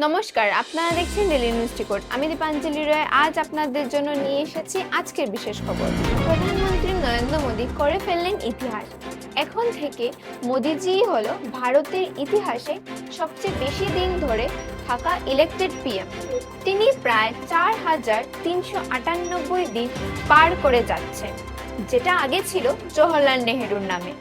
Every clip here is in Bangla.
নমস্কার, আপনারা দেখছেন ডেইলি নিউজ রিপোর্ট। আমি দীপাঞ্জলি রায় আজ আপনাদের জন্য নিয়ে এসেছি আজকের বিশেষ খবর। প্রধানমন্ত্রী নরেন্দ্র মোদী করে ফেললেন ইতিহাস। এখন থেকে মোদীজি হলো ভারতের ইতিহাসে সবচেয়ে বেশি দিন ধরে থাকা ইলেক্টেড পিএম। তিনি প্রায় 4,398 দিন পার করে যাচ্ছেন, যেটা আগে ছিল জওহরলাল নেহেরুর নামে।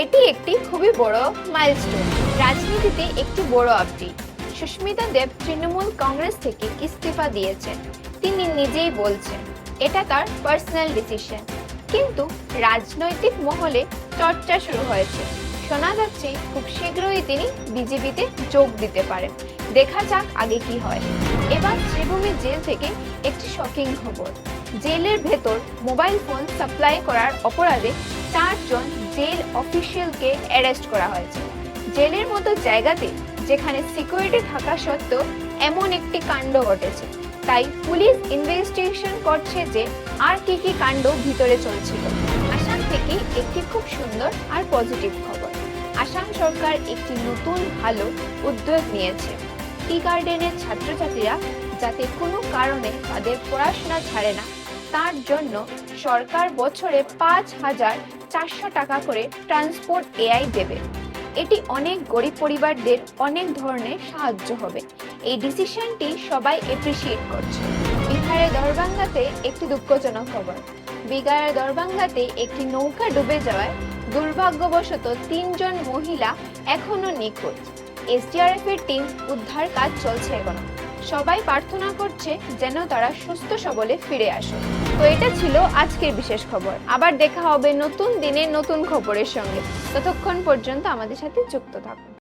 এটি একটি খুবই বড় মাইলস্টোন, রাজনীতিতে একটি বড় আপডেট। সুস্মিতা দেব তৃণমূল কংগ্রেস থেকে ইস্তফা দিয়েছেন। তিনি নিজেই বলছেন এটা তার পার্সোনাল ডিসিশন, কিন্তু রাজনৈতিক মহলে চর্চা শুরু হয়েছে। শোনা যাচ্ছে খুব শীঘ্রই তিনি বিজেপিতে যোগ দিতে পারেন। দেখা যাক আগে কি হয়। এবার শ্রীভূমি জেল থেকে একটি শকিং খবর। জেলের ভেতর মোবাইল ফোন সাপ্লাই করার অপরাধে 4 জন জেল অফিসিয়ালকে অ্যারেস্ট করা হয়েছে। জেলের মতো জায়গাতে যেখানে সিকিউরিটি থাকা সত্ত্বেও এমন একটি কাণ্ড ঘটেছে, তাই পুলিশ ইনভেস্টিগেশন করছে যে আর কি কি কাণ্ড ভিতরে চলছিল। আসাম থেকে একটি খুব সুন্দর আর পজিটিভ খবর। আসাম সরকার একটি নতুন ভালো উদ্যোগ নিয়েছে। টি গার্ডেনের ছাত্রছাত্রীরা যাতে কোনো কারণে তাদের পড়াশোনা ছাড়ে না, তার জন্য সরকার বছরে 5,400 টাকা করে ট্রান্সপোর্ট এআই দেবে। এটি অনেক গরিব পরিবারদের অনেক ধরনের সাহায্য হবে। এই ডিসিশনটি সবাই এপ্রিসিয়েট করছে। বিহারের দরভাঙ্গাতে একটি দুঃখজনক খবর। বিহারের দরভাঙ্গাতে একটি নৌকা ডুবে যাওয়ায় দুর্ভাগ্যবশত 3 জন মহিলা এখনো নিখোঁজ। এসডিআরএফ এর টিম উদ্ধার কাজ চলছে এখনো। সবাই প্রার্থনা করছে যেন তারা সুস্থ সবলে ফিরে আসে। তো এটা ছিল আজকের বিশেষ খবর। আবার দেখা হবে নতুন দিনে নতুন খবরের সঙ্গে। ততক্ষণ পর্যন্ত আমাদের সাথে যুক্ত থাকুন।